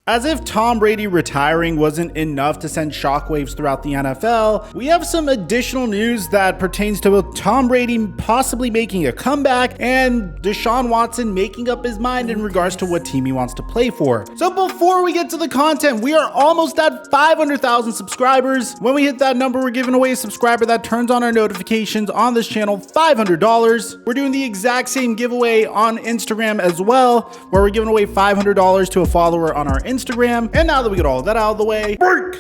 As if Tom Brady retiring wasn't enough to send shockwaves throughout the NFL, we have some additional news that pertains to Tom Brady possibly making a comeback and Deshaun Watson making up his mind in regards to what team he wants to play for. So before we get to the content, we are almost at 500,000 subscribers. When we hit that number, we're giving away a subscriber that turns on our notifications on this channel $500. We're doing the exact same giveaway on Instagram as well, where we're giving away $500 to a follower on our Instagram. And now that we get all of that out of the way, break!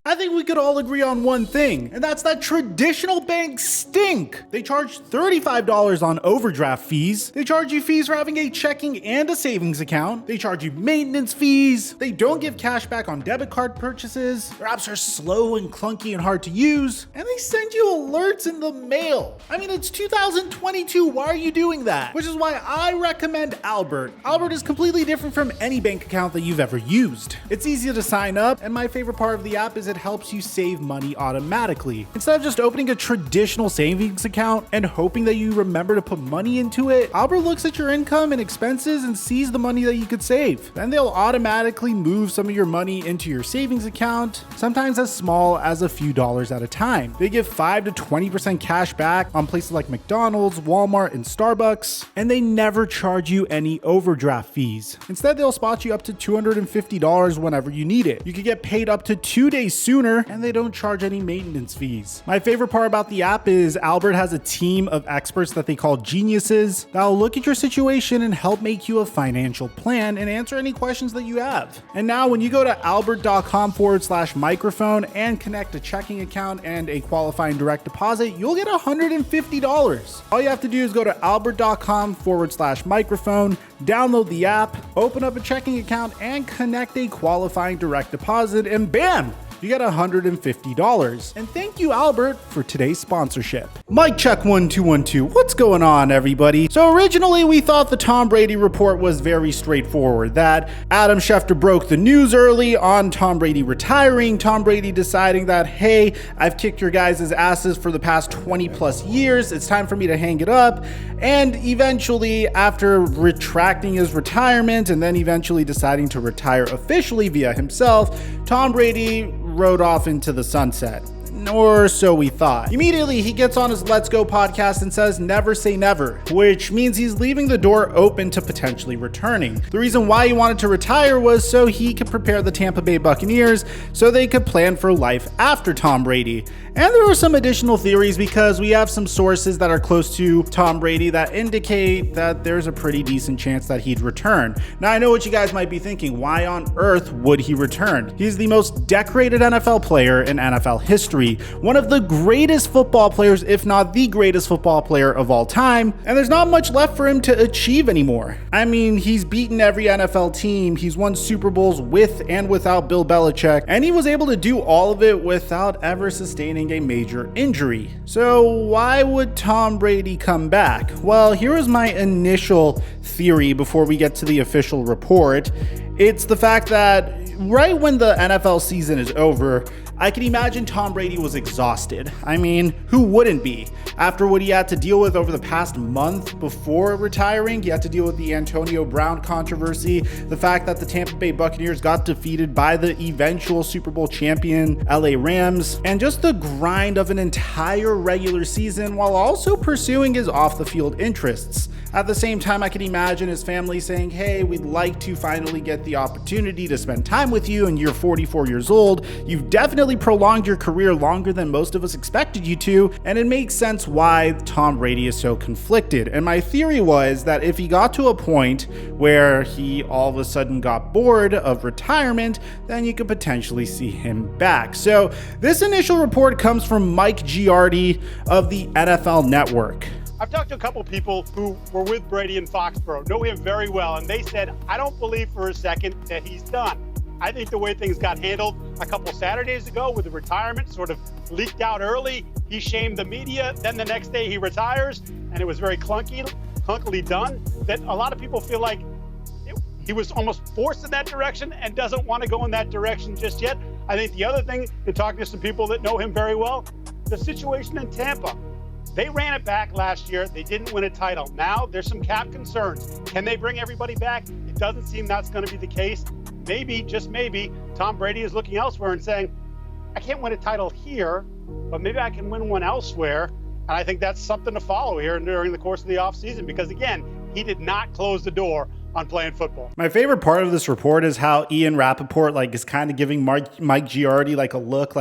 I think we could all agree on one thing, and that's that traditional banks stink. They charge $35 on overdraft fees. They charge you fees for having a checking and a savings account. They charge you maintenance fees. They don't give cash back on debit card purchases. Their apps are slow and clunky and hard to use. And they send you alerts in the mail. I mean, it's 2022. Why are you doing that? Which is why I recommend Albert. Albert is completely different from any bank account that you've ever used. It's easy to sign up, and my favorite part of the app is it helps you save money automatically. Instead of just opening a traditional savings account and hoping that you remember to put money into it, Albert looks at your income and expenses and sees the money that you could save. Then they'll automatically move some of your money into your savings account, sometimes as small as a few dollars at a time. They give 5 to 20% cash back on places like McDonald's, Walmart, and Starbucks, and they never charge you any overdraft fees. Instead, they'll spot you up to $250 whenever you need it. You could get paid up to 2 days sooner, and they don't charge any maintenance fees. My favorite part about the app is Albert has a team of experts that they call geniuses that'll look at your situation and help make you a financial plan and answer any questions that you have. And now when you go to albert.com/microphone and connect a checking account and a qualifying direct deposit, you'll get $150. All you have to do is go to albert.com/microphone, download the app, open up a checking account, and connect a qualifying direct deposit, and bam! You get $150. And thank you, Albert, for today's sponsorship. Mic check 1 2 1 2. What's going on, everybody? So originally we thought the Tom Brady report was very straightforward, that Adam Schefter broke the news early on Tom Brady retiring, Tom Brady deciding that, hey, I've kicked your guys' asses for the past 20 plus years, it's time for me to hang it up, and eventually, after retracting his retirement and then eventually deciding to retire officially via himself, Tom Brady rode off into the sunset. Or so we thought. Immediately, he gets on his Let's Go podcast and says never say never, which means he's leaving the door open to potentially returning. The reason why he wanted to retire was so he could prepare the Tampa Bay Buccaneers so they could plan for life after Tom Brady. And there were some additional theories because we have some sources that are close to Tom Brady that indicate that there's a pretty decent chance that he'd return. Now, I know what you guys might be thinking. Why on earth would he return? He's the most decorated NFL player in NFL history, one of the greatest football players, if not the greatest football player of all time, and there's not much left for him to achieve anymore. I mean, he's beaten every NFL team, he's won Super Bowls with and without Bill Belichick, and he was able to do all of it without ever sustaining a major injury. So why would Tom Brady come back? Well, here is my initial theory before we get to the official report. It's the fact that right when the NFL season is over, I can imagine Tom Brady was exhausted. I mean, who wouldn't be? After what he had to deal with over the past month before retiring, he had to deal with the Antonio Brown controversy, the fact that the Tampa Bay Buccaneers got defeated by the eventual Super Bowl champion LA Rams, and just the grind of an entire regular season while also pursuing his off-the-field interests. At the same time, I can imagine his family saying, hey, we'd like to finally get the opportunity to spend time with you, and you're 44 years old. You've definitely prolonged your career longer than most of us expected you to, and it makes sense why Tom Brady is so conflicted. And my theory was that if he got to a point where he all of a sudden got bored of retirement, then you could potentially see him back. So this initial report comes from Mike Giardi of the NFL Network. I've talked to a couple people who were with Brady in Foxborough, know him very well, and they said, I don't believe for a second that he's done. I think the way things got handled a couple Saturdays ago with the retirement sort of leaked out early. He shamed the media. Then the next day he retires, and it was very clunkily done. That a lot of people feel like he was almost forced in that direction and doesn't want to go in that direction just yet. I think the other thing, in talking to some people that know him very well, the situation in Tampa. They ran it back last year. They didn't win a title. Now there's some cap concerns. Can they bring everybody back? It doesn't seem that's going to be the case. Maybe, just maybe, Tom Brady is looking elsewhere and saying, I can't win a title here, but maybe I can win one elsewhere. And I think that's something to follow here during the course of the offseason because, again, he did not close the door on playing football. My favorite part of this report is how Ian Rappaport is kind of giving Mike Giardi a look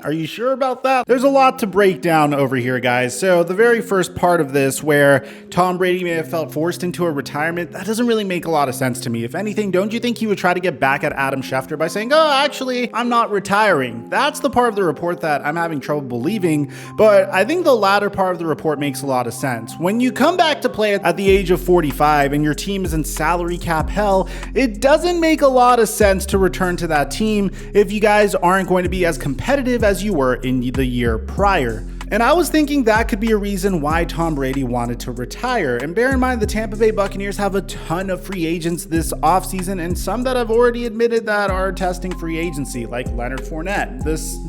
are you sure about that? There's a lot to break down over here, guys. So the very first part of this where Tom Brady may have felt forced into a retirement, that doesn't really make a lot of sense to me. If anything, don't you think he would try to get back at Adam Schefter by saying, oh, actually, I'm not retiring? That's the part of the report that I'm having trouble believing, but I think the latter part of the report makes a lot of sense. When you come back to play at the age of 45 and your team is in salary cap hell, it doesn't make a lot of sense to return to that team if you guys aren't going to be as competitive as you were in the year prior. And I was thinking that could be a reason why Tom Brady wanted to retire. And bear in mind, the Tampa Bay Buccaneers have a ton of free agents this offseason, and some that have already admitted that are testing free agency, like Leonard Fournette.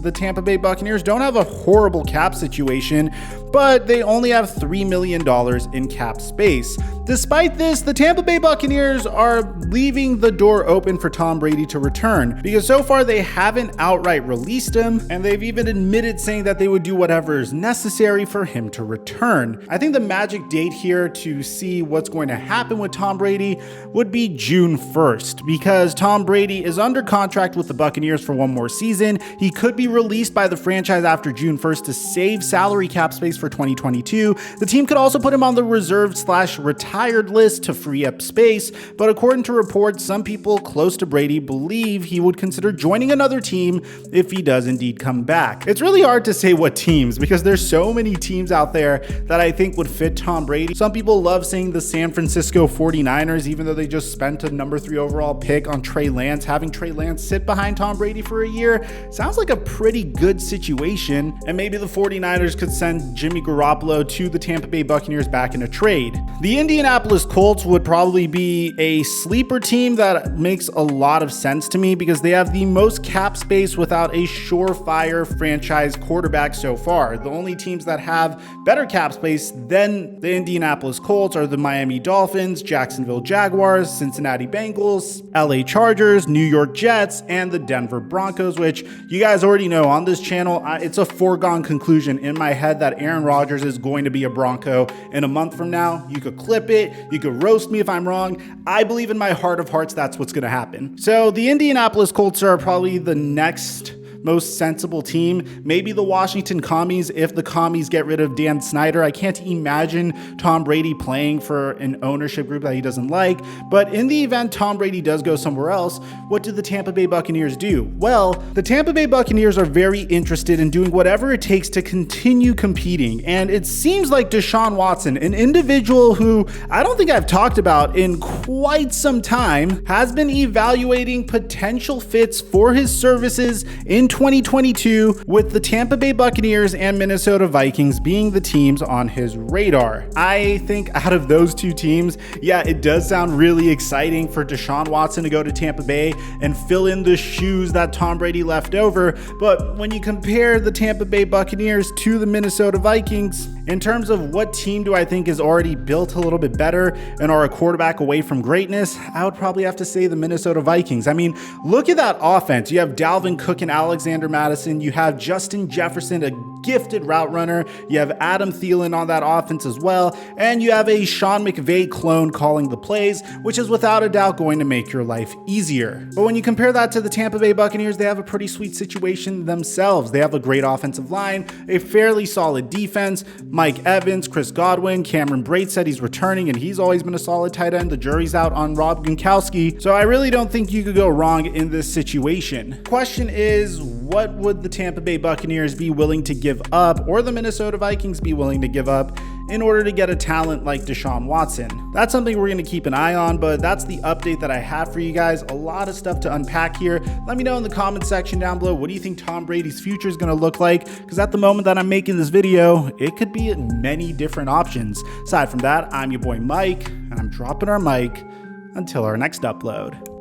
The Tampa Bay Buccaneers don't have a horrible cap situation, but they only have $3 million in cap space. Despite this, the Tampa Bay Buccaneers are leaving the door open for Tom Brady to return, because so far they haven't outright released him, and they've even admitted saying that they would do whatever is necessary for him to return. I think the magic date here to see what's going to happen with Tom Brady would be June 1st, because Tom Brady is under contract with the Buccaneers for one more season. He could be released by the franchise after June 1st to save salary cap space for 2022. The team could also put him on the reserved/retired list to free up space, but according to reports, some people close to Brady believe he would consider joining another team if he does indeed come back. It's really hard to say what teams, because there's so many teams out there that I think would fit Tom Brady. Some people love saying the San Francisco 49ers, even though they just spent a number 3 overall pick on Trey Lance. Having Trey Lance sit behind Tom Brady for a year sounds like a pretty good situation, and maybe the 49ers could send Jimmy Garoppolo to the Tampa Bay Buccaneers back in a trade. The Indianapolis Colts would probably be a sleeper team that makes a lot of sense to me because they have the most cap space without a surefire franchise quarterback so far. The only teams that have better cap space than the Indianapolis Colts are the Miami Dolphins, Jacksonville Jaguars, Cincinnati Bengals, LA Chargers, New York Jets, and the Denver Broncos, which you guys already know on this channel. It's a foregone conclusion in my head that Aaron Rodgers is going to be a Bronco in a month from now. You could clip it, you could roast me if I'm wrong. I believe in my heart of hearts that's what's going to happen. So the Indianapolis Colts are probably the next most sensible team. Maybe the Washington Commies if the Commies get rid of Dan Snyder. I can't imagine Tom Brady playing for an ownership group that he doesn't like. But in the event Tom Brady does go somewhere else, what do the Tampa Bay Buccaneers do? Well, the Tampa Bay Buccaneers are very interested in doing whatever it takes to continue competing. And it seems like Deshaun Watson, an individual who I don't think I've talked about in quite some time, has been evaluating potential fits for his services in 2022, with the Tampa Bay Buccaneers and Minnesota Vikings being the teams on his radar. I think out of those two teams, yeah, it does sound really exciting for Deshaun Watson to go to Tampa Bay and fill in the shoes that Tom Brady left over. But when you compare the Tampa Bay Buccaneers to the Minnesota Vikings, in terms of what team do I think is already built a little bit better and are a quarterback away from greatness, I would probably have to say the Minnesota Vikings. I mean, look at that offense. You have Dalvin Cook and Alexander Madison. You have Justin Jefferson, a gifted route runner. You have Adam Thielen on that offense as well. And you have a Sean McVay clone calling the plays, which is without a doubt going to make your life easier. But when you compare that to the Tampa Bay Buccaneers, they have a pretty sweet situation themselves. They have a great offensive line, a fairly solid defense. Mike Evans, Chris Godwin, Cameron Brate said he's returning and he's always been a solid tight end. The jury's out on Rob Gronkowski. So I really don't think you could go wrong in this situation. Question is, what would the Tampa Bay Buccaneers be willing to give up, or the Minnesota Vikings be willing to give up, in order to get a talent like Deshaun Watson? That's something we're going to keep an eye on, but that's the update that I have for you guys. A lot of stuff to unpack here. Let me know in the comment section down below, what do you think Tom Brady's future is going to look like? Because at the moment that I'm making this video, it could be many different options. Aside from that, I'm your boy Mike, and I'm dropping our mic Until our next upload.